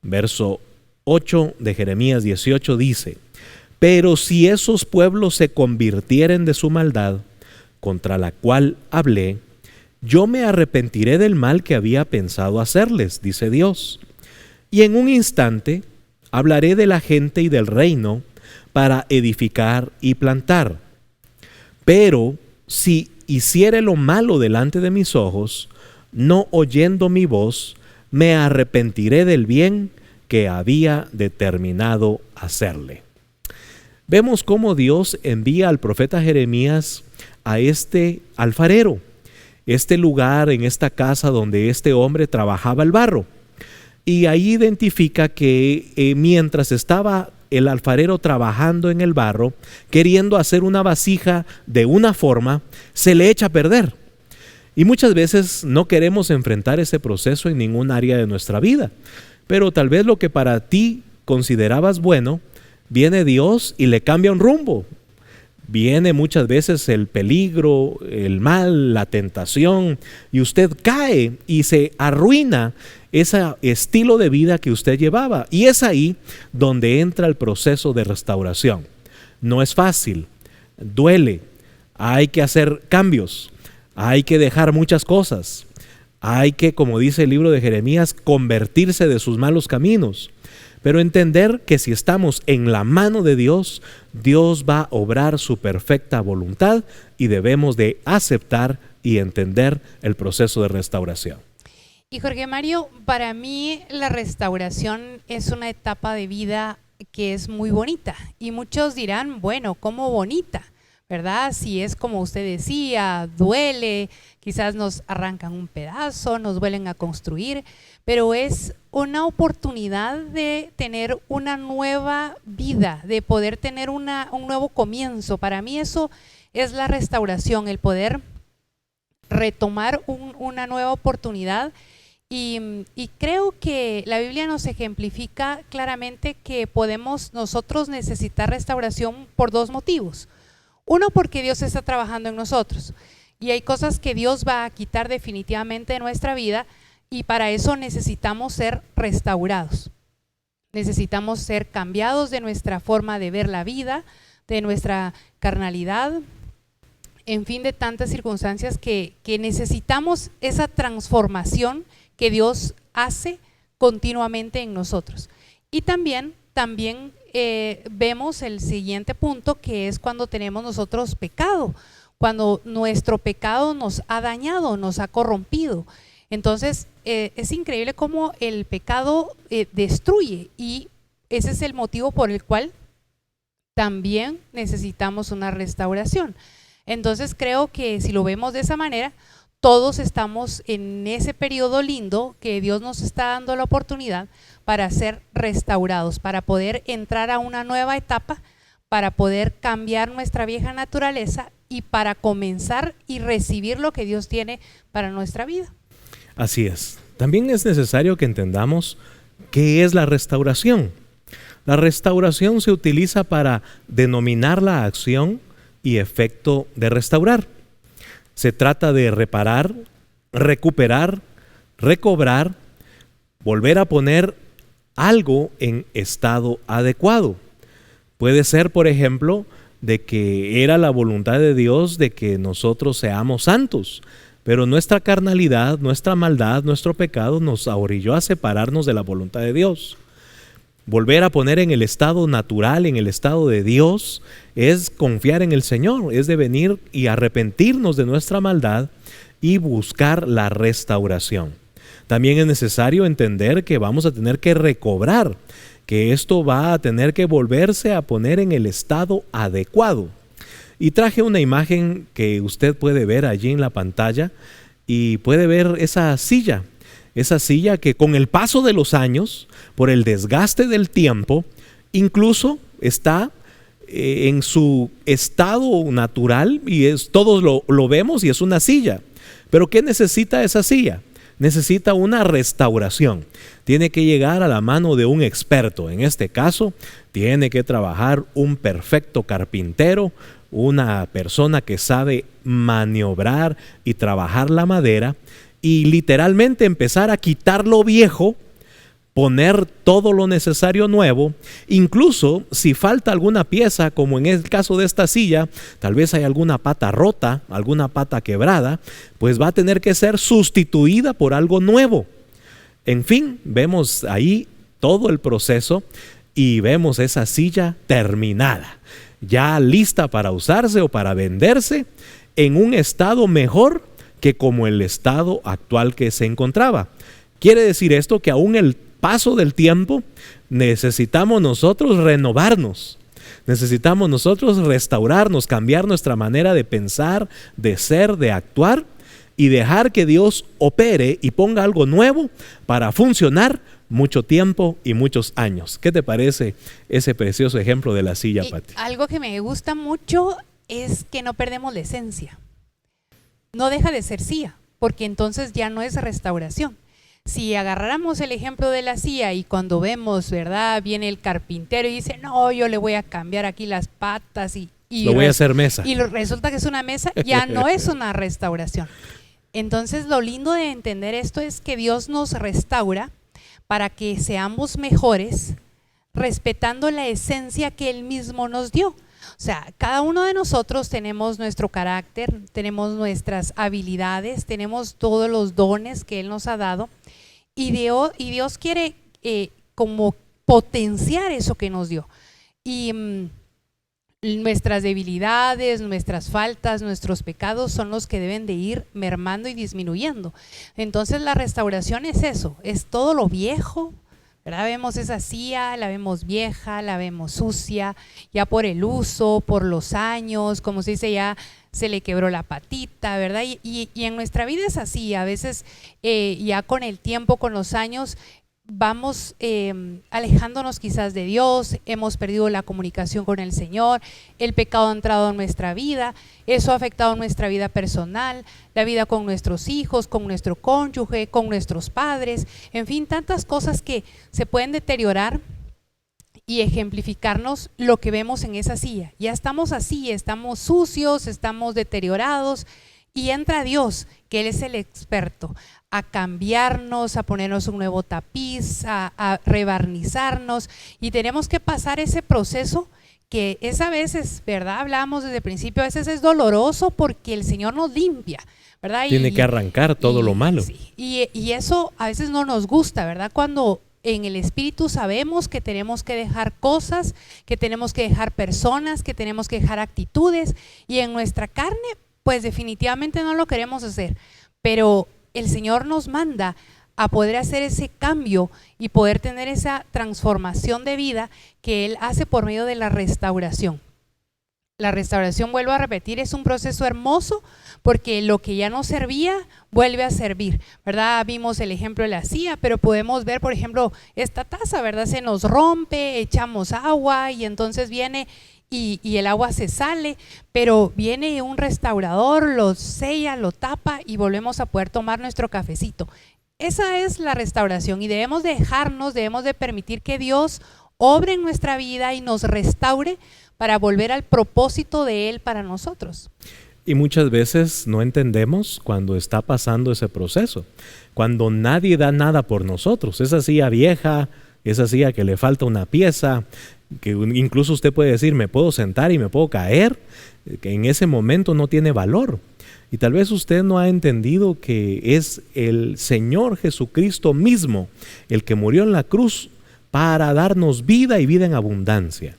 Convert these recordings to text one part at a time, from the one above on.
Verso 8 de Jeremías 18 dice: pero si esos pueblos se convirtieren de su maldad, contra la cual hablé, yo me arrepentiré del mal que había pensado hacerles, dice Dios. Y en un instante hablaré de la gente y del reino para edificar y plantar. Pero si hiciere lo malo delante de mis ojos, no oyendo mi voz, me arrepentiré del bien que había determinado hacerle. Vemos cómo Dios envía al profeta Jeremías a este alfarero, este lugar en esta casa donde este hombre trabajaba el barro. Y ahí identifica que mientras estaba el alfarero trabajando en el barro, queriendo hacer una vasija de una forma, se le echa a perder. Y muchas veces no queremos enfrentar ese proceso en ningún área de nuestra vida. Pero tal vez lo que para ti considerabas bueno, viene Dios y le cambia un rumbo. Viene muchas veces el peligro, el mal, la tentación, y usted cae y se arruina ese estilo de vida que usted llevaba. Y es ahí donde entra el proceso de restauración. No es fácil, duele, hay que hacer cambios, hay que dejar muchas cosas, hay que, como dice el libro de Jeremías, convertirse de sus malos caminos. Pero entender que si estamos en la mano de Dios, Dios va a obrar su perfecta voluntad y debemos de aceptar y entender el proceso de restauración. Y Jorge Mario, para mí la restauración es una etapa de vida que es muy bonita. Y muchos dirán, bueno, ¿cómo bonita? ¿Verdad? Si es como usted decía, duele, quizás nos arrancan un pedazo, nos vuelven a construir, pero es una oportunidad de tener una nueva vida, de poder tener un nuevo comienzo. Para mí eso es la restauración, el poder retomar una nueva oportunidad. Y creo que la Biblia nos ejemplifica claramente que podemos nosotros necesitar restauración por dos motivos. Uno, porque Dios está trabajando en nosotros y hay cosas que Dios va a quitar definitivamente de nuestra vida, y para eso necesitamos ser restaurados. Necesitamos ser cambiados de nuestra forma de ver la vida, de nuestra carnalidad, en fin, de tantas circunstancias que necesitamos esa transformación que Dios hace continuamente en nosotros. Y también vemos el siguiente punto, que es cuando tenemos nosotros pecado, cuando nuestro pecado nos ha dañado, nos ha corrompido. Entonces es increíble cómo el pecado destruye, y ese es el motivo por el cual también necesitamos una restauración. Entonces creo que si lo vemos de esa manera, todos estamos en ese periodo lindo que Dios nos está dando la oportunidad para ser restaurados, para poder entrar a una nueva etapa, para poder cambiar nuestra vieja naturaleza y para comenzar y recibir lo que Dios tiene para nuestra vida. Así es. También es necesario que entendamos qué es la restauración. La restauración se utiliza para denominar la acción y efecto de restaurar. Se trata de reparar, recuperar, recobrar, volver a poner algo en estado adecuado. Puede ser, por ejemplo, de que era la voluntad de Dios de que nosotros seamos santos, pero nuestra carnalidad, nuestra maldad, nuestro pecado nos orilló a separarnos de la voluntad de Dios. Volver a poner en el estado natural, en el estado de Dios, es confiar en el Señor, es de venir y arrepentirnos de nuestra maldad y buscar la restauración. También es necesario entender que vamos a tener que recobrar, que esto va a tener que volverse a poner en el estado adecuado. Y traje una imagen que usted puede ver allí en la pantalla y puede ver esa silla que con el paso de los años, por el desgaste del tiempo, incluso está en su estado natural y todos lo vemos y es una silla. Pero ¿qué necesita esa silla? Necesita una restauración. Tiene que llegar a la mano de un experto. En este caso, tiene que trabajar un perfecto carpintero, una persona que sabe maniobrar y trabajar la madera y literalmente empezar a quitar lo viejo poner todo lo necesario nuevo, incluso si falta alguna pieza, como en el caso de esta silla, tal vez hay alguna pata rota, alguna pata quebrada, pues va a tener que ser sustituida por algo nuevo. En fin, vemos ahí todo el proceso y vemos esa silla terminada, ya lista para usarse o para venderse, en un estado mejor que como el estado actual que se encontraba. Quiere decir esto que aún el paso del tiempo necesitamos nosotros renovarnos, necesitamos nosotros restaurarnos, cambiar nuestra manera de pensar, de ser, de actuar y dejar que Dios opere y ponga algo nuevo para funcionar mucho tiempo y muchos años. ¿Qué te parece ese precioso ejemplo de la silla, Pati? Algo que me gusta mucho es que no perdemos la esencia. No deja de ser silla, porque entonces ya no es restauración. Si agarráramos el ejemplo de la silla y cuando vemos, ¿verdad? Viene el carpintero y dice, no, yo le voy a cambiar aquí las patas y lo voy a hacer mesa. Y resulta que es una mesa, ya no es una restauración. Entonces lo lindo de entender esto es que Dios nos restaura para que seamos mejores, respetando la esencia que Él mismo nos dio. O sea, cada uno de nosotros tenemos nuestro carácter, tenemos nuestras habilidades, tenemos todos los dones que Él nos ha dado y Dios quiere como potenciar eso que nos dio. Y nuestras debilidades, nuestras faltas, nuestros pecados son los que deben de ir mermando y disminuyendo. Entonces la restauración es eso, es todo lo viejo, ¿verdad? Vemos esa silla, la vemos vieja, la vemos sucia, ya por el uso, por los años, como se dice, ya se le quebró la patita, ¿verdad? Y en nuestra vida es así, a veces ya con el tiempo, con los años, vamos alejándonos quizás de Dios, hemos perdido la comunicación con el Señor, el pecado ha entrado en nuestra vida, eso ha afectado nuestra vida personal, la vida con nuestros hijos, con nuestro cónyuge, con nuestros padres, en fin, tantas cosas que se pueden deteriorar y ejemplificarnos lo que vemos en esa silla. Ya estamos así, estamos sucios, estamos deteriorados y entra Dios, que Él es el experto, a cambiarnos, a ponernos un nuevo tapiz, a rebarnizarnos y tenemos que pasar ese proceso que es a veces, ¿verdad? Hablábamos desde el principio, a veces es doloroso porque el Señor nos limpia, ¿verdad? Tiene que arrancar todo lo malo. Sí, y eso a veces no nos gusta, ¿verdad? Cuando en el Espíritu sabemos que tenemos que dejar cosas, que tenemos que dejar personas, que tenemos que dejar actitudes y en nuestra carne, pues definitivamente no lo queremos hacer, pero el Señor nos manda a poder hacer ese cambio y poder tener esa transformación de vida que Él hace por medio de la restauración. La restauración, vuelvo a repetir, es un proceso hermoso porque lo que ya no servía vuelve a servir, ¿verdad? Vimos el ejemplo de la silla, pero podemos ver, por ejemplo, esta taza, ¿verdad? Se nos rompe, echamos agua y entonces viene y el agua se sale, pero viene un restaurador, lo sella, lo tapa y volvemos a poder tomar nuestro cafecito. Esa es la restauración y debemos de permitir que Dios obre en nuestra vida y nos restaure para volver al propósito de Él para nosotros. Y muchas veces no entendemos cuando está pasando ese proceso, cuando nadie da nada por nosotros, esa silla vieja, esa silla que le falta una pieza, que incluso usted puede decir, me puedo sentar y me puedo caer, que en ese momento no tiene valor. Y tal vez usted no ha entendido que es el Señor Jesucristo mismo el que murió en la cruz para darnos vida y vida en abundancia.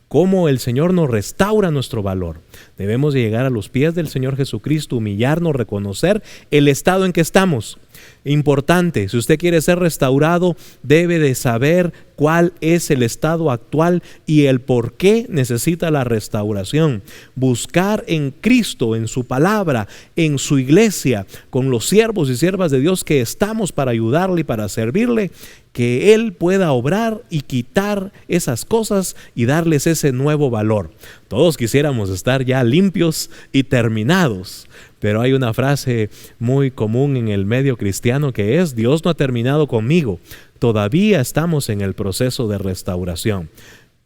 Cómo el Señor nos restaura nuestro valor. Debemos llegar a los pies del Señor Jesucristo, humillarnos, reconocer el estado en que estamos. Importante, si usted quiere ser restaurado, debe de saber cuál es el estado actual y el por qué necesita la restauración. Buscar en Cristo, en su palabra, en su iglesia, con los siervos y siervas de Dios que estamos para ayudarle y para servirle, que Él pueda obrar y quitar esas cosas y darles ese nuevo valor. Todos quisiéramos estar ya limpios y terminados, pero hay una frase muy común en el medio cristiano que es: Dios no ha terminado conmigo, todavía estamos en el proceso de restauración.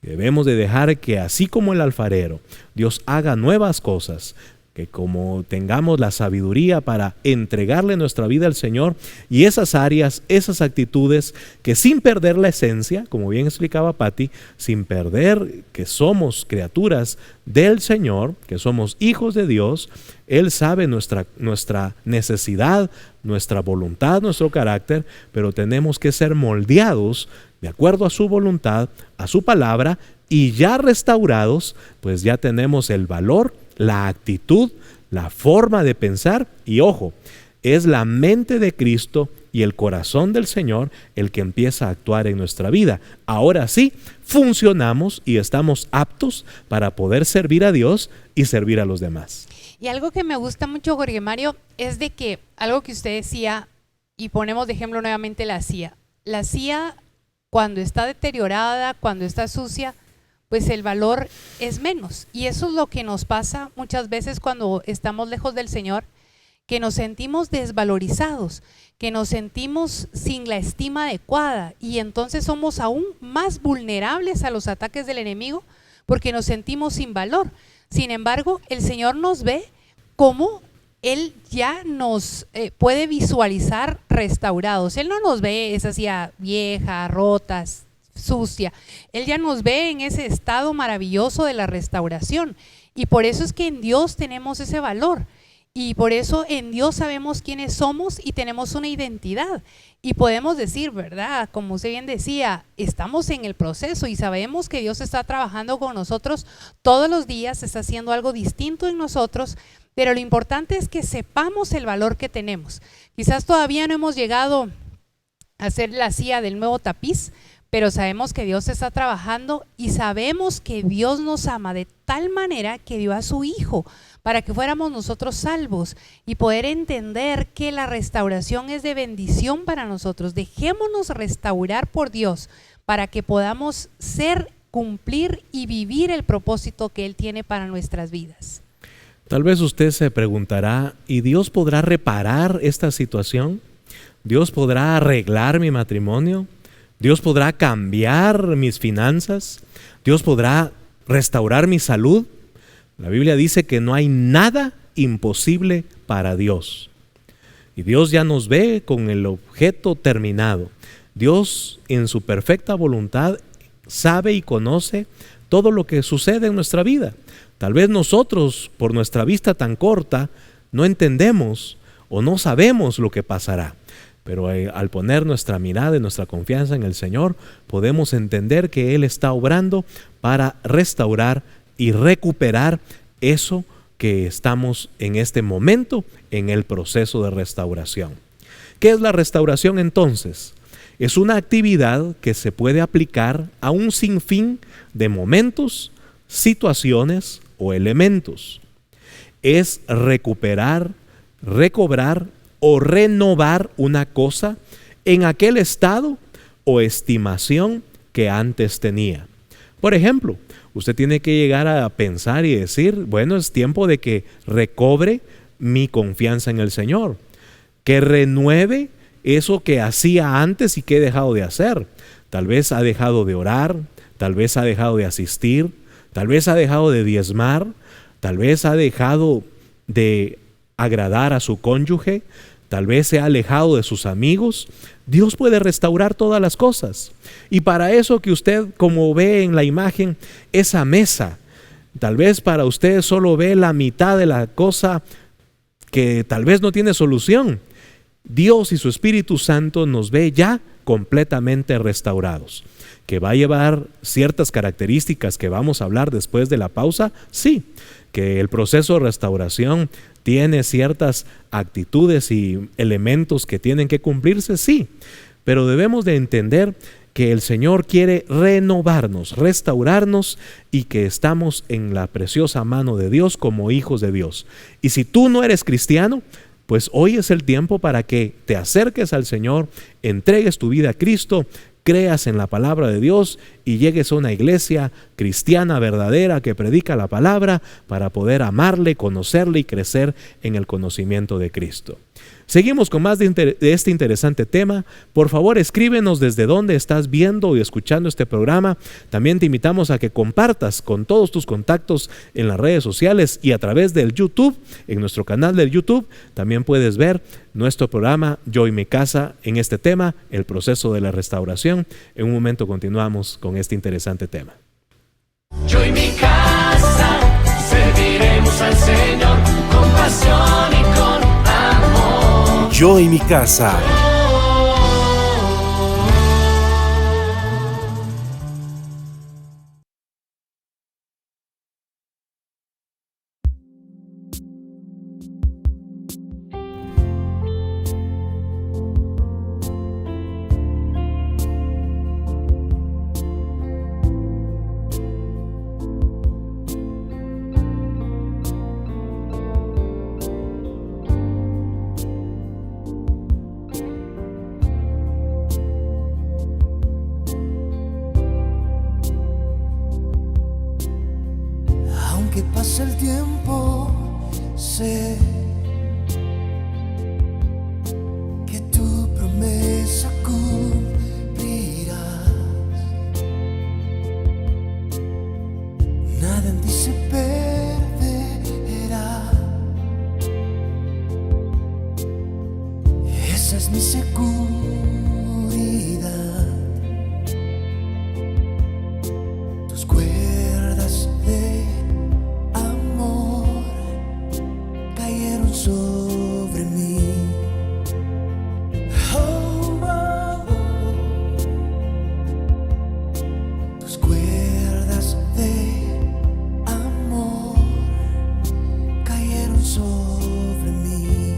Debemos de dejar que así como el alfarero, Dios haga nuevas cosas, que como tengamos la sabiduría para entregarle nuestra vida al Señor y esas áreas, esas actitudes, que sin perder la esencia, como bien explicaba Patti, sin perder que somos criaturas del Señor, que somos hijos de Dios, Él sabe nuestra necesidad, nuestra voluntad, nuestro carácter, pero tenemos que ser moldeados de acuerdo a su voluntad, a su palabra, y ya restaurados, pues ya tenemos el valor, la actitud, la forma de pensar, y ojo, es la mente de Cristo y el corazón del Señor el que empieza a actuar en nuestra vida. Ahora sí, funcionamos y estamos aptos para poder servir a Dios y servir a los demás. Y algo que me gusta mucho, Jorge Mario, es de que algo que usted decía, y ponemos de ejemplo nuevamente la silla. La silla, cuando está deteriorada, cuando está sucia, pues el valor es menos. Y eso es lo que nos pasa muchas veces cuando estamos lejos del Señor, que nos sentimos desvalorizados, que nos sentimos sin la estima adecuada, y entonces somos aún más vulnerables a los ataques del enemigo porque nos sentimos sin valor. Sin embargo, el Señor nos ve como Él ya nos puede visualizar restaurados. Él no nos ve esa silla vieja, rotas, sucia. Él ya nos ve en ese estado maravilloso de la restauración, y por eso es que en Dios tenemos ese valor, y por eso en Dios sabemos quiénes somos y tenemos una identidad, y podemos decir, ¿verdad? Como usted bien decía, estamos en el proceso y sabemos que Dios está trabajando con nosotros todos los días, está haciendo algo distinto en nosotros, pero lo importante es que sepamos el valor que tenemos. Quizás todavía no hemos llegado a hacer la silla del nuevo tapiz, pero sabemos que Dios está trabajando, y sabemos que Dios nos ama de tal manera que dio a su Hijo para que fuéramos nosotros salvos, y poder entender que la restauración es de bendición para nosotros. Dejémonos restaurar por Dios para que podamos cumplir y vivir el propósito que Él tiene para nuestras vidas. Tal vez usted se preguntará, ¿y Dios podrá reparar esta situación? ¿Dios podrá arreglar mi matrimonio? ¿Dios podrá cambiar mis finanzas? ¿Dios podrá restaurar mi salud? La Biblia dice que no hay nada imposible para Dios. Y Dios ya nos ve con el objeto terminado. Dios, en su perfecta voluntad, sabe y conoce todo lo que sucede en nuestra vida. Tal vez nosotros, por nuestra vista tan corta, no entendemos o no sabemos lo que pasará. Pero al poner nuestra mirada y nuestra confianza en el Señor, podemos entender que Él está obrando para restaurar y recuperar eso que estamos en este momento en el proceso de restauración. ¿Qué es la restauración entonces? Es una actividad que se puede aplicar a un sinfín de momentos, situaciones o elementos. Es recuperar, recobrar o renovar una cosa en aquel estado o estimación que antes tenía. Por ejemplo, usted tiene que llegar a pensar y decir, bueno, es tiempo de que recobre mi confianza en el Señor, que renueve eso que hacía antes y que he dejado de hacer. Tal vez ha dejado de orar, tal vez ha dejado de asistir, tal vez ha dejado de diezmar, tal vez ha dejado de agradar a su cónyuge, tal vez se ha alejado de sus amigos. Dios puede restaurar todas las cosas. Y para eso que usted, como ve en la imagen, esa mesa, tal vez para usted solo ve la mitad de la cosa que tal vez no tiene solución. Dios y su Espíritu Santo nos ve ya completamente restaurados. ¿Que va a llevar ciertas características que vamos a hablar después de la pausa? Sí. ¿Que el proceso de restauración tiene ciertas actitudes y elementos que tienen que cumplirse? Sí. Pero debemos de entender que el Señor quiere renovarnos, restaurarnos, y que estamos en la preciosa mano de Dios como hijos de Dios. Y si tú no eres cristiano, pues hoy es el tiempo para que te acerques al Señor, entregues tu vida a Cristo, creas en la palabra de Dios y llegues a una iglesia cristiana verdadera que predica la palabra para poder amarle, conocerle y crecer en el conocimiento de Cristo. Seguimos con más de este interesante tema. Por favor, escríbenos desde dónde estás viendo y escuchando este programa. También te invitamos a que compartas con todos tus contactos en las redes sociales y a través del YouTube, en nuestro canal de YouTube. También puedes ver nuestro programa Yo y mi casa en este tema, el proceso de la restauración. En un momento continuamos con este interesante tema. Yo y mi casa serviremos al Señor con pasión y con amor. Yo y mi casa. Aunque pase el tiempo, sé que tu promesa cumplirás. Nada en ti se perderá. Esa es mi seguridad. Tus cuerdas de amor cayeron sobre mí. Oh, oh, oh. Tus cuerdas de amor cayeron sobre mí.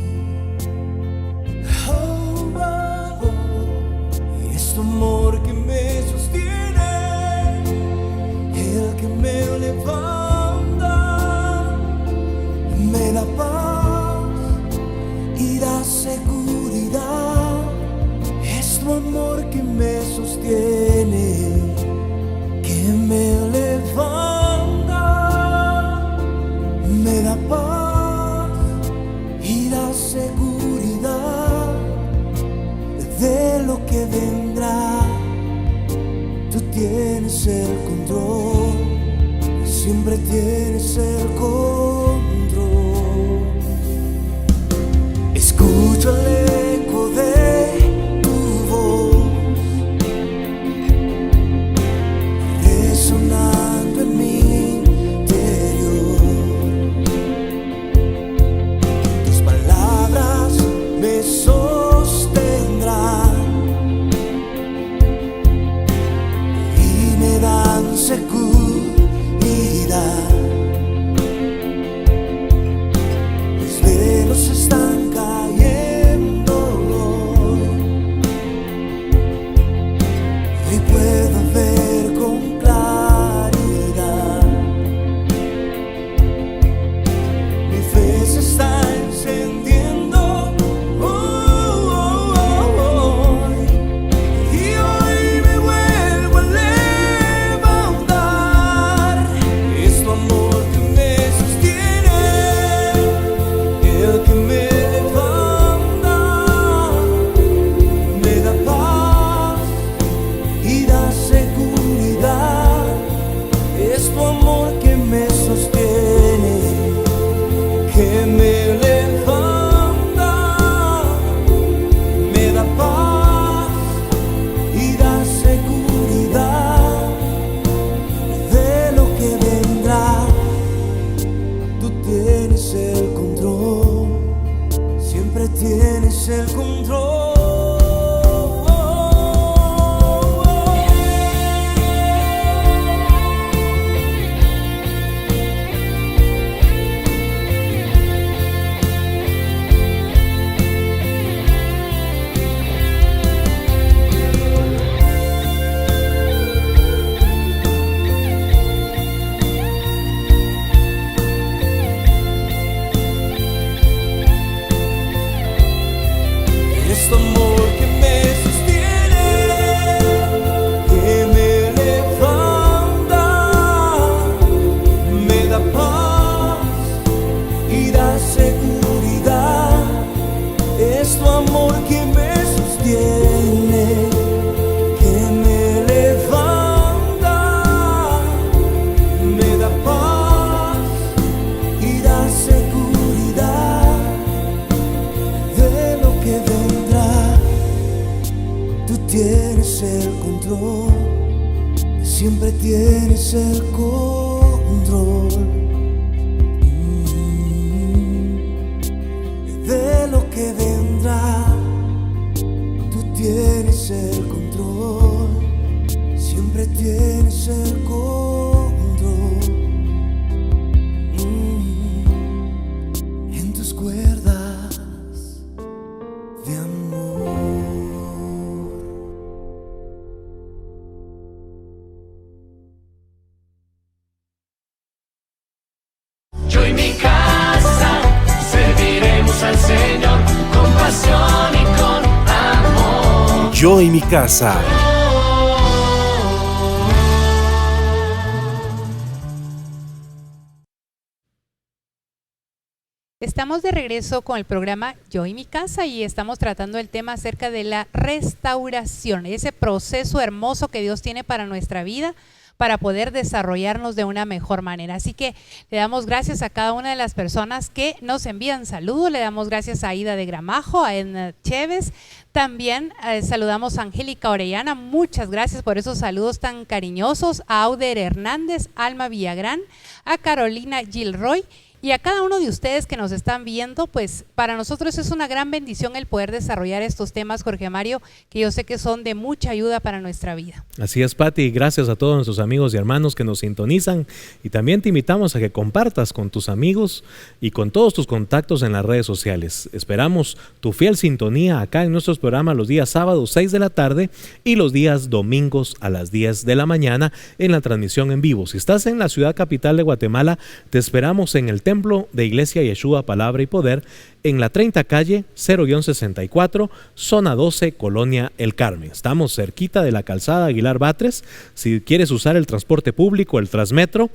Oh, oh, oh. Y es tu amor que me sostiene, el que me levanta, me da paz y da seguridad. Es tu amor que me sostiene, que me levanta, me da paz y da seguridad de lo que vendrá. Tú tienes el control, siempre tienes el control. Escucho el eco de tu voz resonando en mi interior. Tus palabras me sostendrán y me dan seguridad. Mis velos están cayendo hoy y puedo ver con claridad. Mi fe se está encendiendo hoy, y hoy me vuelvo a levantar. siempre tienes el control de lo que vendrá. Tú tienes el control, siempre tienes el control en tus cuerdas de amor. Yo y mi casa serviremos al Señor con pasión y con amor. Yo y mi casa. Estamos de regreso con el programa Yo y mi casa y estamos tratando el tema acerca de la restauración, ese proceso hermoso que Dios tiene para nuestra vida para poder desarrollarnos de una mejor manera. Así que le damos gracias a cada una de las personas que nos envían saludos. Le damos gracias a Ida de Gramajo, a Edna Chévez. También saludamos a Angélica Orellana. Muchas gracias por esos saludos tan cariñosos. A Auder Hernández, Alma Villagrán, a Carolina Gilroy. Y a cada uno de ustedes que nos están viendo, pues para nosotros es una gran bendición el poder desarrollar estos temas, Jorge Mario, que yo sé que son de mucha ayuda para nuestra vida. Así es, Pati, gracias a todos nuestros amigos y hermanos que nos sintonizan y también te invitamos a que compartas con tus amigos y con todos tus contactos en las redes sociales. Esperamos tu fiel sintonía acá en nuestros programas los días sábados 6 de la tarde y los días domingos a las 10 de la mañana en la transmisión en vivo. Si estás en la ciudad capital de Guatemala, te esperamos en el Templo de Iglesia Yeshua, Palabra y Poder, en la 30 calle 0-64, zona 12, Colonia El Carmen. Estamos cerquita de la calzada Aguilar Batres. Si quieres usar el transporte público, el Transmetro,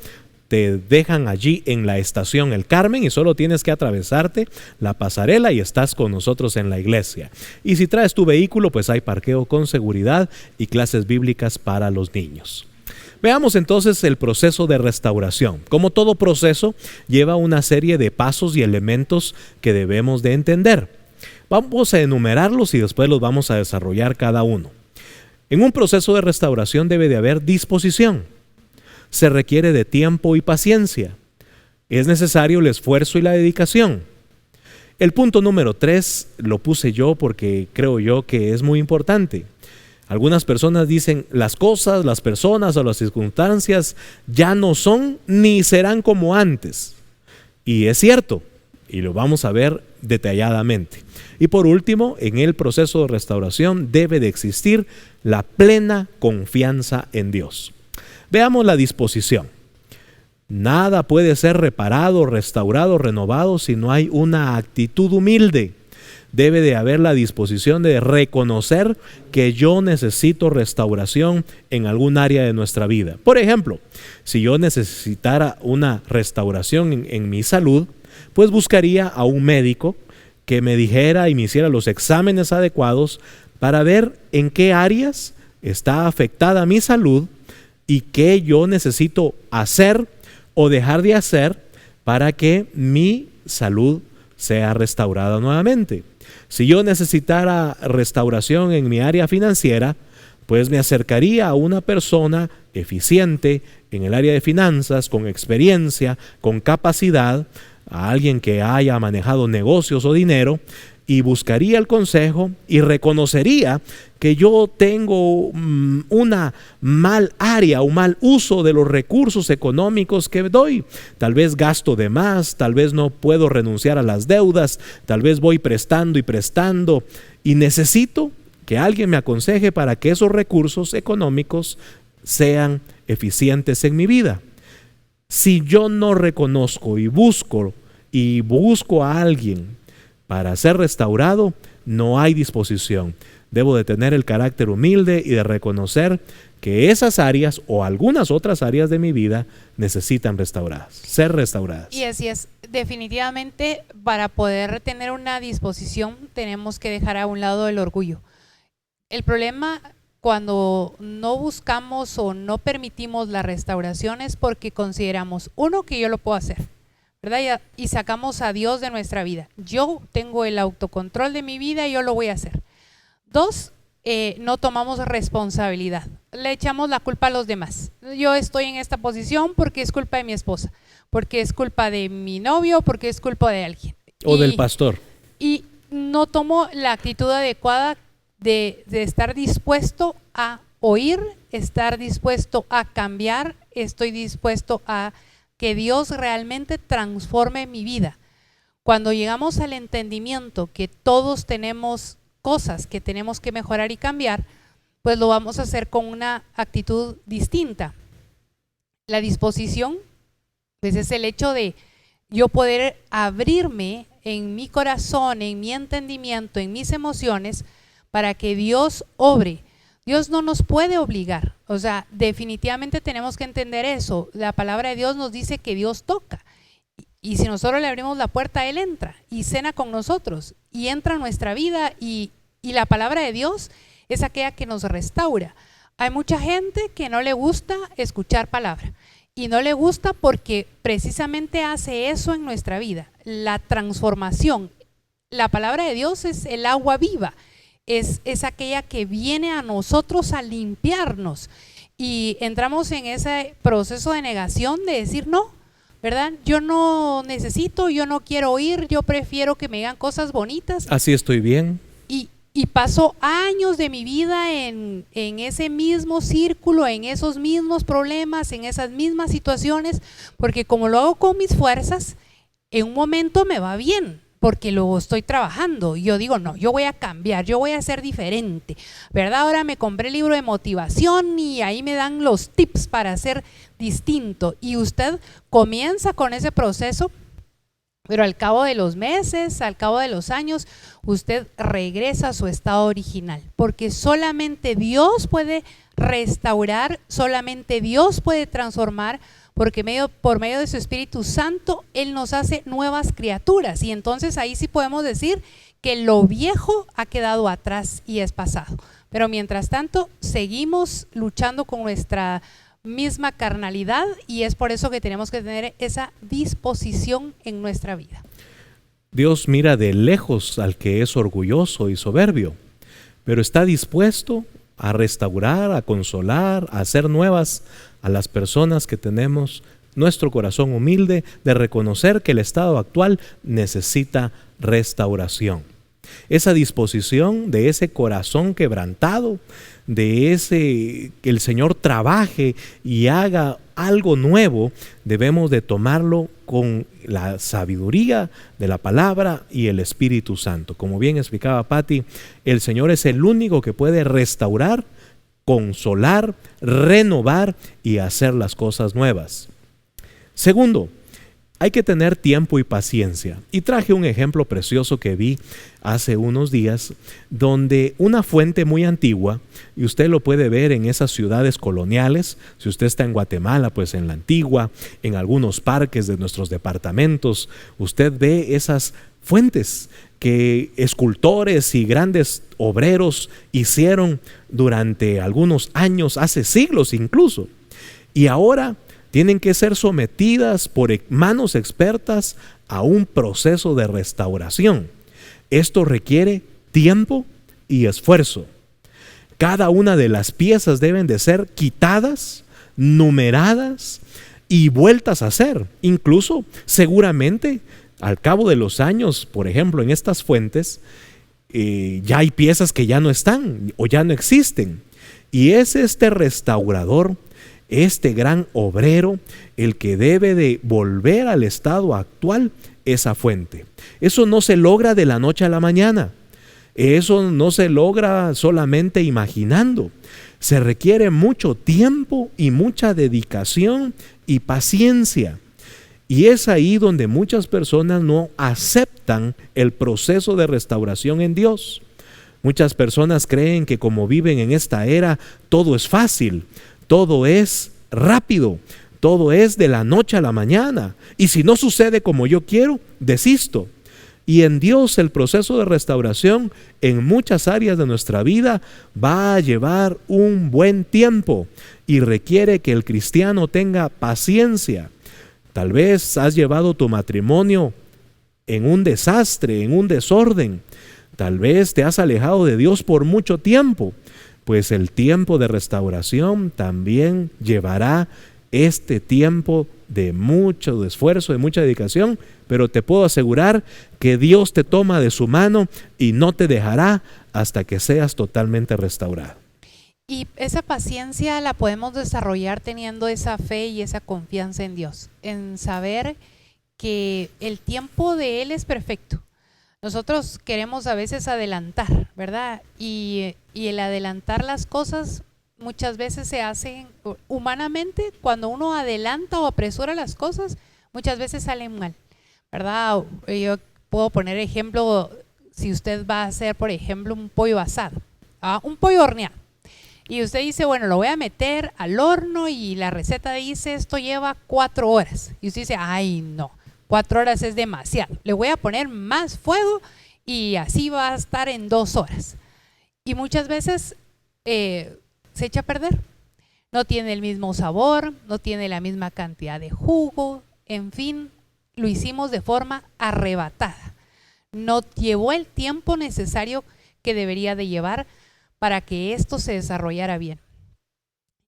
te dejan allí en la estación El Carmen y solo tienes que atravesarte la pasarela y estás con nosotros en la iglesia. Y si traes tu vehículo, pues hay parqueo con seguridad y clases bíblicas para los niños. Veamos entonces el proceso de restauración. Como todo proceso, lleva una serie de pasos y elementos que debemos de entender. Vamos a enumerarlos y después los vamos a desarrollar cada uno. En un proceso de restauración debe de haber disposición. Se requiere de tiempo y paciencia. Es necesario el esfuerzo y la dedicación. El punto número 3 lo puse yo porque creo yo que es muy importante. Algunas personas dicen las cosas, las personas o las circunstancias ya no son ni serán como antes. Y es cierto, y lo vamos a ver detalladamente. Y por último, en el proceso de restauración debe de existir la plena confianza en Dios. Veamos la disposición. Nada puede ser reparado, restaurado, renovado si no hay una actitud humilde. Debe de haber la disposición de reconocer que yo necesito restauración en algún área de nuestra vida. Por ejemplo, si yo necesitara una restauración en mi salud, pues buscaría a un médico que me dijera y me hiciera los exámenes adecuados para ver en qué áreas está afectada mi salud y qué yo necesito hacer o dejar de hacer para que mi salud sea restaurada nuevamente. Si yo necesitara restauración en mi área financiera, pues me acercaría a una persona eficiente en el área de finanzas, con experiencia, con capacidad, a alguien que haya manejado negocios o dinero, y buscaría el consejo y reconocería que yo tengo una mal área, un mal uso de los recursos económicos que doy. Tal vez gasto de más, tal vez no puedo renunciar a las deudas, tal vez voy prestando y necesito que alguien me aconseje para que esos recursos económicos sean eficientes en mi vida. Si yo no reconozco y busco a alguien para ser restaurado, no hay disposición. Debo de tener el carácter humilde y de reconocer que esas áreas o algunas otras áreas de mi vida necesitan ser restauradas. Y así es, definitivamente para poder tener una disposición tenemos que dejar a un lado el orgullo. El problema cuando no buscamos o no permitimos la restauración es porque consideramos, uno, que yo lo puedo hacer, ¿verdad? Y sacamos a Dios de nuestra vida. Yo tengo el autocontrol de mi vida y yo lo voy a hacer. 2, no tomamos responsabilidad. Le echamos la culpa a los demás. Yo estoy en esta posición porque es culpa de mi esposa, porque es culpa de mi novio, porque es culpa de alguien. O del pastor. Y no tomo la actitud adecuada de estar dispuesto a oír, estar dispuesto a cambiar, estoy dispuesto a que Dios realmente transforme mi vida. Cuando llegamos al entendimiento que todos tenemos cosas que tenemos que mejorar y cambiar, pues lo vamos a hacer con una actitud distinta. La disposición, pues es el hecho de yo poder abrirme en mi corazón, en mi entendimiento, en mis emociones, para que Dios obre. Dios no nos puede obligar, o sea, definitivamente tenemos que entender eso. La palabra de Dios nos dice que Dios toca. Y si nosotros le abrimos la puerta, Él entra y cena con nosotros y entra en nuestra vida y la palabra de Dios es aquella que nos restaura. Hay mucha gente que no le gusta escuchar palabra y no le gusta porque precisamente hace eso en nuestra vida, la transformación. La palabra de Dios es el agua viva, es aquella que viene a nosotros a limpiarnos y entramos en ese proceso de negación de decir no, ¿verdad? Yo no necesito, yo no quiero oír, yo prefiero que me digan cosas bonitas. Así estoy bien. Y paso años de mi vida en ese mismo círculo, en esos mismos problemas, en esas mismas situaciones, porque como lo hago con mis fuerzas, en un momento me va bien, porque lo estoy trabajando. Y yo digo, no, yo voy a cambiar, yo voy a ser diferente, ¿verdad? Ahora me compré el libro de motivación y ahí me dan los tips para ser distinto. Y usted comienza con ese proceso, pero al cabo de los meses, al cabo de los años, usted regresa a su estado original, porque solamente Dios puede restaurar, solamente Dios puede transformar, porque por medio de su Espíritu Santo Él nos hace nuevas criaturas. Y entonces ahí sí podemos decir que lo viejo ha quedado atrás y es pasado. Pero mientras tanto seguimos luchando con nuestra misma carnalidad y es por eso que tenemos que tener esa disposición en nuestra vida. Dios mira de lejos al que es orgulloso y soberbio, pero está dispuesto a restaurar, a consolar, a hacer nuevas a las personas que tenemos nuestro corazón humilde de reconocer que el estado actual necesita restauración. Esa disposición de ese corazón quebrantado, de ese que el Señor trabaje y haga algo nuevo, debemos de tomarlo con la sabiduría de la palabra y el Espíritu Santo. Como bien explicaba Patti, el Señor es el único que puede restaurar, consolar, renovar y hacer las cosas nuevas. Segundo, hay que tener tiempo y paciencia. Y traje un ejemplo precioso que vi hace unos días, donde una fuente muy antigua, y usted lo puede ver en esas ciudades coloniales, si usted está en Guatemala, pues en la Antigua, en algunos parques de nuestros departamentos, usted ve esas fuentes que escultores y grandes obreros hicieron durante algunos años, hace siglos incluso, y ahora tienen que ser sometidas por manos expertas a un proceso de restauración. Esto requiere tiempo y esfuerzo. Cada una de las piezas deben de ser quitadas, numeradas y vueltas a hacer. Incluso, seguramente, al cabo de los años, por ejemplo, en estas fuentes, ya hay piezas que ya no están o ya no existen. Y es este restaurador, este gran obrero, el que debe de volver al estado actual esa fuente. Eso no se logra de la noche a la mañana. Eso no se logra solamente imaginando. Se requiere mucho tiempo y mucha dedicación y paciencia. Y es ahí donde muchas personas no aceptan el proceso de restauración en Dios. Muchas personas creen que como viven en esta era, todo es fácil. Todo es rápido, todo es de la noche a la mañana. Y si no sucede como yo quiero, desisto. Y en Dios el proceso de restauración en muchas áreas de nuestra vida va a llevar un buen tiempo y requiere que el cristiano tenga paciencia. Tal vez has llevado tu matrimonio en un desastre, en un desorden. Tal vez te has alejado de Dios por mucho tiempo, pues el tiempo de restauración también llevará este tiempo de mucho esfuerzo, de mucha dedicación, pero te puedo asegurar que Dios te toma de su mano y no te dejará hasta que seas totalmente restaurado. Y esa paciencia la podemos desarrollar teniendo esa fe y esa confianza en Dios, en saber que el tiempo de Él es perfecto. Nosotros queremos a veces adelantar, ¿verdad? Y el adelantar las cosas muchas veces se hace humanamente. Cuando uno adelanta o apresura las cosas, muchas veces salen mal, ¿verdad? Yo puedo poner ejemplo, si usted va a hacer, por ejemplo, un pollo asado, un pollo horneado, y usted dice, bueno, lo voy a meter al horno y la receta dice esto lleva 4 horas. Y usted dice, ay no, 4 horas es demasiado, le voy a poner más fuego y así va a estar en 2 horas. Y muchas veces se echa a perder, no tiene el mismo sabor, no tiene la misma cantidad de jugo, en fin, lo hicimos de forma arrebatada. No llevó el tiempo necesario que debería de llevar para que esto se desarrollara bien.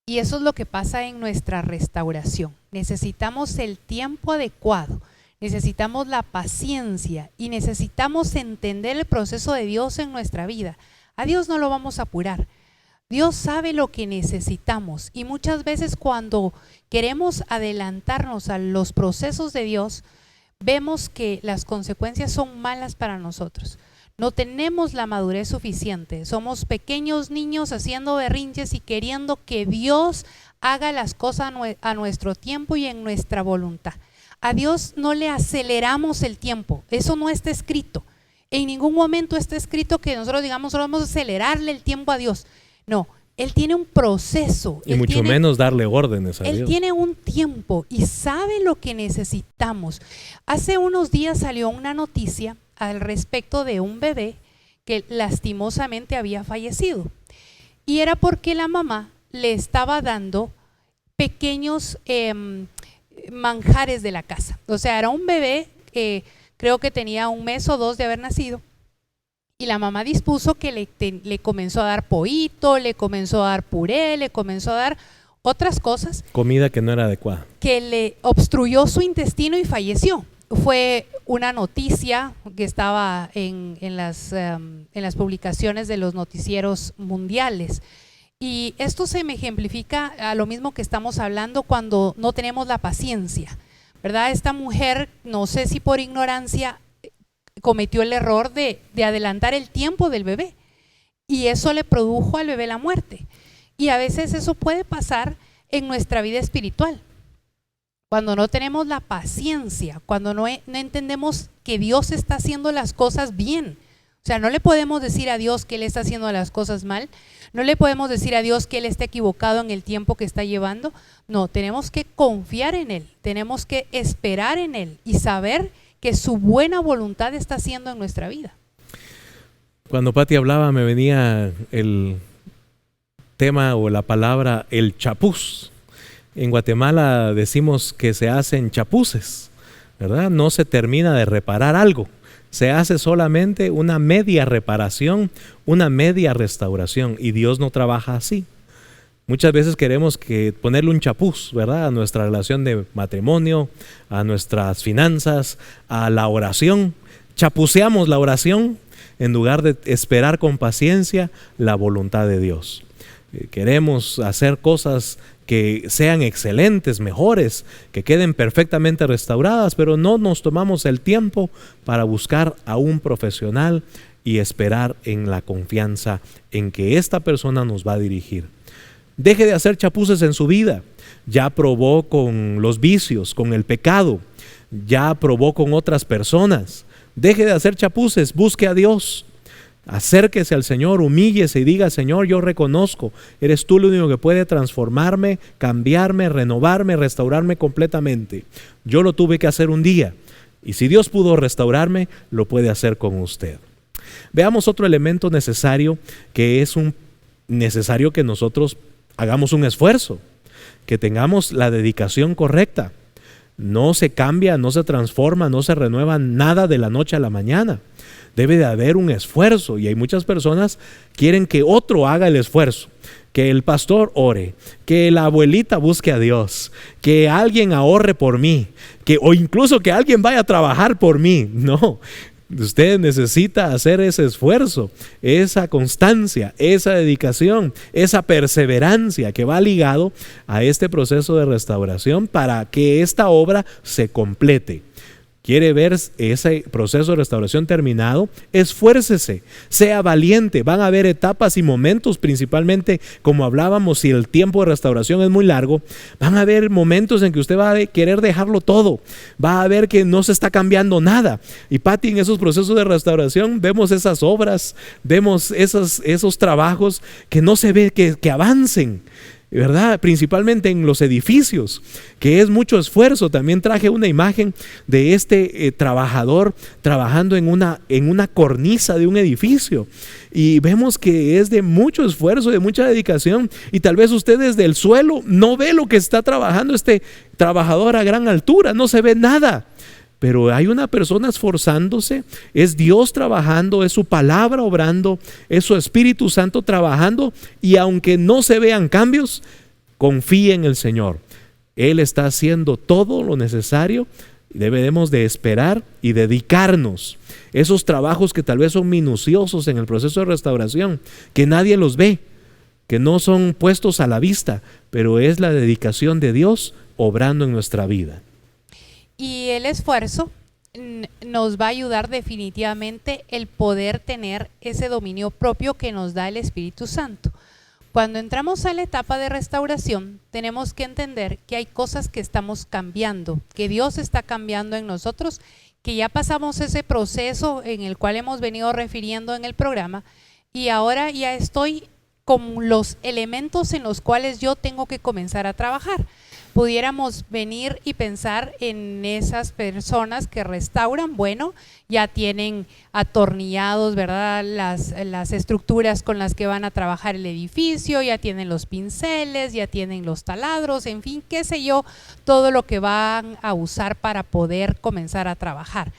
Y eso es lo que pasa en nuestra restauración. Necesitamos el tiempo adecuado, necesitamos la paciencia y necesitamos entender el proceso de Dios en nuestra vida. A Dios no lo vamos a apurar. Dios sabe lo que necesitamos y muchas veces cuando queremos adelantarnos a los procesos de Dios, vemos que las consecuencias son malas para nosotros. No tenemos la madurez suficiente, somos pequeños niños haciendo berrinches y queriendo que Dios haga las cosas a nuestro tiempo y en nuestra voluntad. A Dios no le aceleramos el tiempo, eso no está escrito. En ningún momento está escrito que nosotros digamos solo vamos a acelerarle el tiempo a Dios. No, Él tiene un proceso. Y mucho menos darle órdenes a Dios. Él tiene un tiempo y sabe lo que necesitamos. Hace unos días salió una noticia al respecto de un bebé que lastimosamente había fallecido. Y era porque la mamá le estaba dando pequeños manjares de la casa. O sea, era un bebé, creo que tenía 1 mes o 2 de haber nacido. Y la mamá dispuso que le comenzó a dar pollito, le comenzó a dar puré, le comenzó a dar otras cosas. Comida que no era adecuada. Que le obstruyó su intestino y falleció. Fue una noticia que estaba en las publicaciones de los noticieros mundiales. Y esto se me ejemplifica a lo mismo que estamos hablando cuando no tenemos la paciencia, ¿verdad? Esta mujer, no sé si por ignorancia, cometió el error de adelantar el tiempo del bebé y eso le produjo al bebé la muerte. Y a veces eso puede pasar en nuestra vida espiritual. Cuando no tenemos la paciencia, cuando no entendemos que Dios está haciendo las cosas bien. O sea, no le podemos decir a Dios que Él está haciendo las cosas mal, no le podemos decir a Dios que Él está equivocado en el tiempo que está llevando. No, tenemos que confiar en Él, tenemos que esperar en Él y saber que su buena voluntad está haciendo en nuestra vida. Cuando Pati hablaba me venía el tema o la palabra el chapuz. En Guatemala decimos que se hacen chapuces, ¿verdad? No se termina de reparar algo, se hace solamente una media reparación, una media restauración y Dios no trabaja así. Muchas veces queremos ponerle un chapuz, ¿verdad? A nuestra relación de matrimonio, a nuestras finanzas, a la oración. Chapuceamos la oración en lugar de esperar con paciencia la voluntad de Dios. Queremos hacer cosas que sean excelentes, mejores, que queden perfectamente restauradas, pero no nos tomamos el tiempo para buscar a un profesional y esperar en la confianza en que esta persona nos va a dirigir. Deje de hacer chapuces en su vida. Ya probó con los vicios, con el pecado, ya probó con otras personas. Deje de hacer chapuces, busque a Dios. Acérquese al Señor, humíllese y diga: Señor, yo reconozco, eres tú el único que puede transformarme, cambiarme, renovarme, restaurarme completamente. Yo lo tuve que hacer un día y si Dios pudo restaurarme, lo puede hacer con usted. Veamos otro elemento necesario, que es necesario que nosotros hagamos un esfuerzo, que tengamos la dedicación correcta. No se cambia, no se transforma, no se renueva nada de la noche a la mañana. Debe de haber un esfuerzo, y hay muchas personas que quieren que otro haga el esfuerzo, que el pastor ore, que la abuelita busque a Dios, que alguien ahorre por mí, o incluso que alguien vaya a trabajar por mí. No, usted necesita hacer ese esfuerzo, esa constancia, esa dedicación, esa perseverancia que va ligado a este proceso de restauración para que esta obra se complete. ¿Quiere ver ese proceso de restauración terminado? Esfuércese, sea valiente. Van a haber etapas y momentos, principalmente como hablábamos, si el tiempo de restauración es muy largo, van a haber momentos en que usted va a querer dejarlo todo. Va a ver que no se está cambiando nada. Y Pati, en esos procesos de restauración vemos esas obras, vemos esos trabajos que no se ve que avancen, ¿verdad? Principalmente en los edificios, que es mucho esfuerzo. También traje una imagen de este trabajador trabajando en una cornisa de un edificio, y vemos que es de mucho esfuerzo, de mucha dedicación, y tal vez usted desde el suelo no ve lo que está trabajando este trabajador a gran altura, no se ve nada. Pero hay una persona esforzándose, es Dios trabajando, es su palabra obrando, es su Espíritu Santo trabajando, y aunque no se vean cambios, confíe en el Señor. Él está haciendo todo lo necesario. Debemos de esperar y dedicarnos. Esos trabajos que tal vez son minuciosos en el proceso de restauración, que nadie los ve, que no son puestos a la vista, pero es la dedicación de Dios obrando en nuestra vida. Y el esfuerzo nos va a ayudar definitivamente el poder tener ese dominio propio que nos da el Espíritu Santo. Cuando entramos a la etapa de restauración, tenemos que entender que hay cosas que estamos cambiando, que Dios está cambiando en nosotros, que ya pasamos ese proceso en el cual hemos venido refiriendo en el programa, y ahora ya estoy con los elementos en los cuales yo tengo que comenzar a trabajar. Pudiéramos venir y pensar en esas personas que restauran. Bueno, ya tienen atornillados, ¿verdad?, las estructuras con las que van a trabajar el edificio, ya tienen los pinceles, ya tienen los taladros, en fin, qué sé yo, todo lo que van a usar para poder comenzar a trabajar.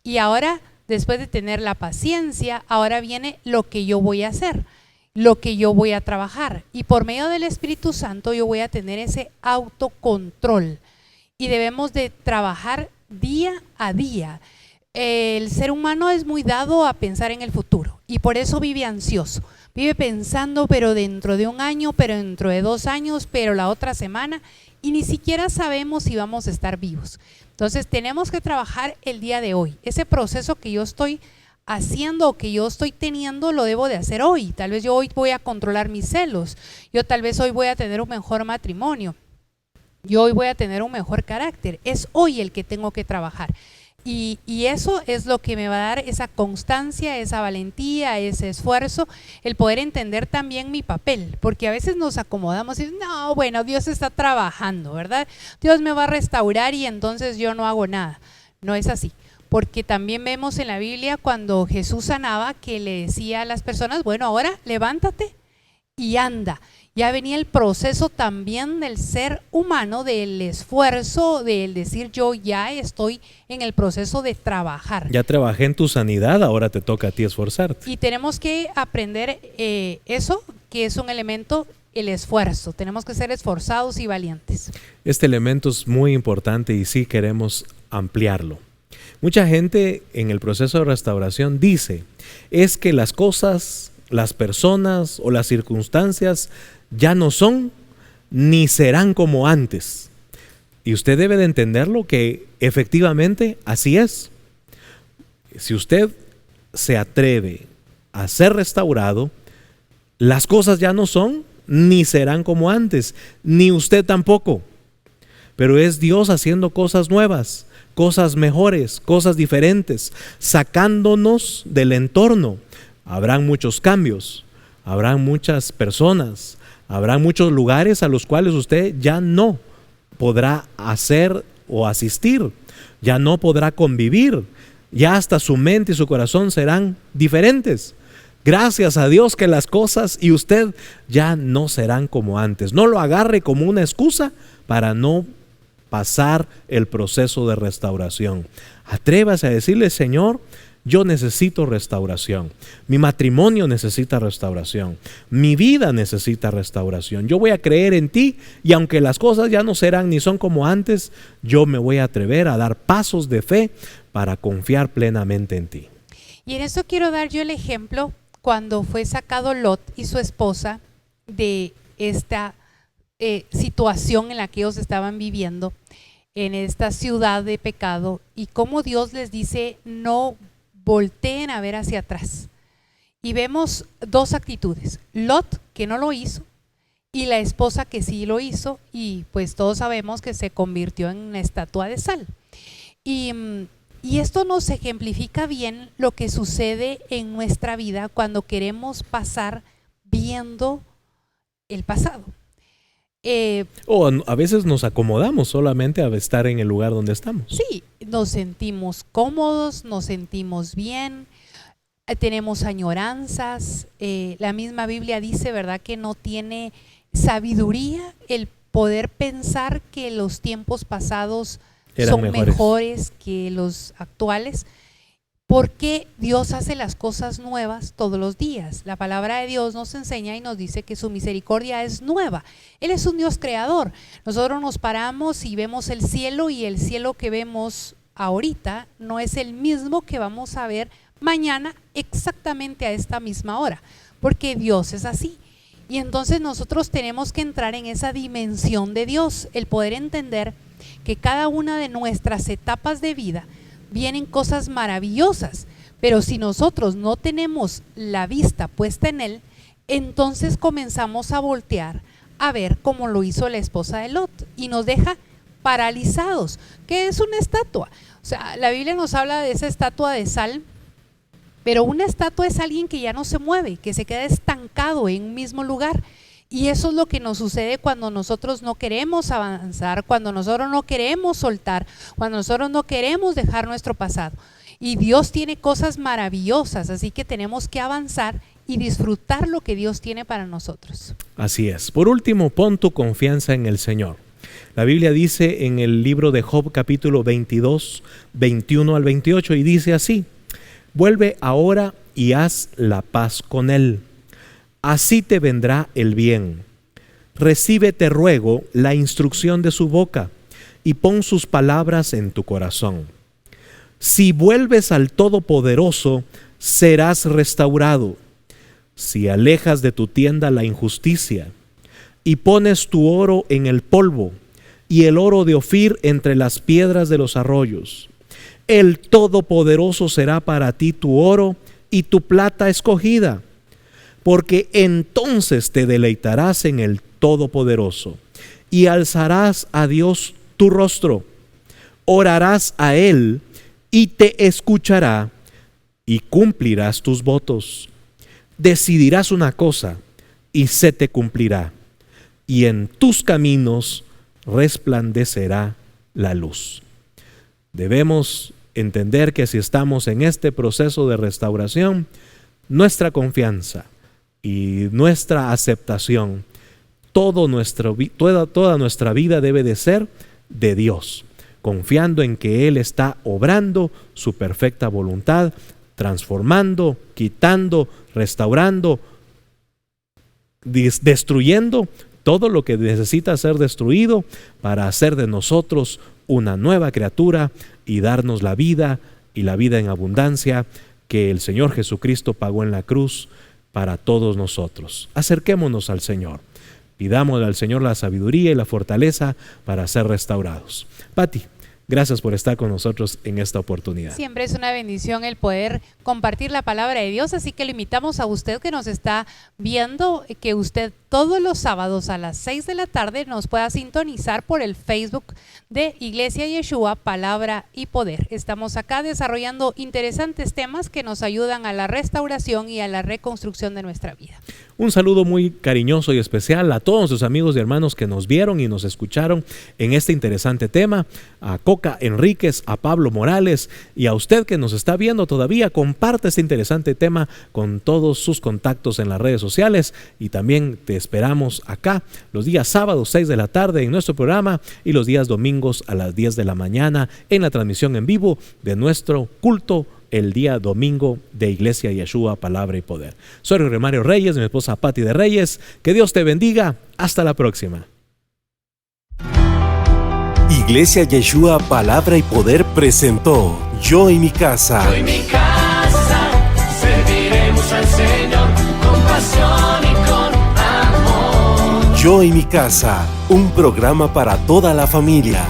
Y ahora, después de tener la paciencia, ahora viene lo que yo voy a hacer, lo que yo voy a trabajar, y por medio del Espíritu Santo yo voy a tener ese autocontrol, y debemos de trabajar día a día. El ser humano es muy dado a pensar en el futuro, y por eso vive ansioso, vive pensando, pero dentro de un año, pero dentro de 2 años, pero la otra semana, y ni siquiera sabemos si vamos a estar vivos. Entonces tenemos que trabajar el día de hoy. Ese proceso que yo estoy haciendo, que yo estoy teniendo, lo debo de hacer hoy. Tal vez yo hoy voy a controlar mis celos, yo tal vez hoy voy a tener un mejor matrimonio, yo hoy voy a tener un mejor carácter. Es hoy el que tengo que trabajar, y eso es lo que me va a dar esa constancia, esa valentía, ese esfuerzo, el poder entender también mi papel, porque a veces nos acomodamos y no, bueno, Dios está trabajando, ¿verdad? Dios me va a restaurar y entonces yo no hago nada. No es así. Porque también vemos en la Biblia cuando Jesús sanaba que le decía a las personas, bueno, ahora levántate y anda. Ya venía el proceso también del ser humano, del esfuerzo, del decir yo ya estoy en el proceso de trabajar. Ya trabajé en tu sanidad, ahora te toca a ti esforzarte. Y tenemos que aprender eso, que es un elemento, el esfuerzo. Tenemos que ser esforzados y valientes. Este elemento es muy importante y sí queremos ampliarlo. Mucha gente en el proceso de restauración dice, es que las cosas, las personas o las circunstancias ya no son ni serán como antes. Y usted debe de entenderlo, que efectivamente así es. Si usted se atreve a ser restaurado, las cosas ya no son ni serán como antes, ni usted tampoco. Pero es Dios haciendo cosas nuevas, cosas mejores, cosas diferentes, sacándonos del entorno. Habrán muchos cambios, habrán muchas personas, habrán muchos lugares a los cuales usted ya no podrá hacer o asistir, ya no podrá convivir, ya hasta su mente y su corazón serán diferentes. Gracias a Dios que las cosas y usted ya no serán como antes. No lo agarre como una excusa para no pasar el proceso de restauración. Atrévase a decirle, Señor, Yo necesito restauración. Mi matrimonio necesita restauración. Mi vida necesita restauración. Yo voy a creer en ti y aunque las cosas ya no serán ni son como antes, yo me voy a atrever a dar pasos de fe para confiar plenamente en ti. Y en esto quiero dar yo el ejemplo cuando fue sacado Lot y su esposa de esta situación en la que ellos estaban viviendo, en esta ciudad de pecado, y cómo Dios les dice: no volteen a ver hacia atrás. Y vemos dos actitudes: Lot, que no lo hizo, y la esposa, que sí lo hizo, y pues todos sabemos que se convirtió en una estatua de sal. Y esto nos ejemplifica bien lo que sucede en nuestra vida cuando queremos pasar viendo el pasado. O a veces nos acomodamos solamente a estar en el lugar donde estamos. Sí, nos sentimos cómodos, nos sentimos bien, tenemos añoranzas. La misma Biblia dice, ¿verdad?, que no tiene sabiduría el poder pensar que los tiempos pasados eran son mejores que los actuales, porque Dios hace las cosas nuevas todos los días. La palabra de Dios nos enseña y nos dice que su misericordia es nueva. Él es un Dios creador. Nosotros nos paramos y vemos el cielo, y el cielo que vemos ahorita no es el mismo que vamos a ver mañana exactamente a esta misma hora, porque Dios es así. Y entonces nosotros tenemos que entrar en esa dimensión de Dios, el poder entender que cada una de nuestras etapas de vida vienen cosas maravillosas, pero si nosotros no tenemos la vista puesta en Él, entonces comenzamos a voltear a ver como lo hizo la esposa de Lot, y nos deja paralizados. ¿Qué es una estatua? O sea, la Biblia nos habla de esa estatua de sal, pero una estatua es alguien que ya no se mueve, que se queda estancado en un mismo lugar. Y eso es lo que nos sucede cuando nosotros no queremos avanzar, cuando nosotros no queremos soltar, cuando nosotros no queremos dejar nuestro pasado. Y Dios tiene cosas maravillosas, así que tenemos que avanzar y disfrutar lo que Dios tiene para nosotros. Así es. Por último, pon tu confianza en el Señor. La Biblia dice en el libro de Job, capítulo 22, 21 al 28, y dice así: vuelve ahora y haz la paz con él. Así te vendrá el bien. Recibe, te ruego, la instrucción de su boca, y pon sus palabras en tu corazón. Si vuelves al Todopoderoso, serás restaurado. Si alejas de tu tienda la injusticia, y pones tu oro en el polvo, y el oro de Ofir entre las piedras de los arroyos, el Todopoderoso será para ti tu oro y tu plata escogida, porque entonces te deleitarás en el Todopoderoso y alzarás a Dios tu rostro, orarás a Él y te escuchará y cumplirás tus votos. Decidirás una cosa y se te cumplirá, y en tus caminos resplandecerá la luz. Debemos entender que si estamos en este proceso de restauración, nuestra confianza y nuestra aceptación, toda nuestra vida debe de ser de Dios, confiando en que Él está obrando su perfecta voluntad, transformando, quitando, restaurando, destruyendo todo lo que necesita ser destruido para hacer de nosotros una nueva criatura y darnos la vida, y la vida en abundancia que el Señor Jesucristo pagó en la cruz para todos nosotros. Acerquémonos al Señor. Pidámosle al Señor la sabiduría y la fortaleza para ser restaurados. Pati, gracias por estar con nosotros en esta oportunidad. Siempre es una bendición el poder compartir la palabra de Dios, así que le invitamos a usted que nos está viendo, que usted todos los sábados a las 6 de la tarde nos pueda sintonizar por el Facebook de Iglesia Yeshua, Palabra y Poder. Estamos acá desarrollando interesantes temas que nos ayudan a la restauración y a la reconstrucción de nuestra vida. Un saludo muy cariñoso y especial a todos sus amigos y hermanos que nos vieron y nos escucharon en este interesante tema, a Coca Enríquez, a Pablo Morales y a usted que nos está viendo todavía. Comparte este interesante tema con todos sus contactos en las redes sociales, y también te esperamos acá los días sábados 6 de la tarde en nuestro programa, y los días domingos a las 10 de la mañana en la transmisión en vivo de nuestro culto el día domingo de Iglesia Yeshua, Palabra y Poder. Soy Jorge Mario Reyes, mi esposa Patti de Reyes. Que Dios te bendiga. Hasta la próxima. Iglesia Yeshua, Palabra y Poder presentó Yo y mi casa. Yo y mi casa serviremos al Señor con pasión y con amor. Yo y mi casa, un programa para toda la familia.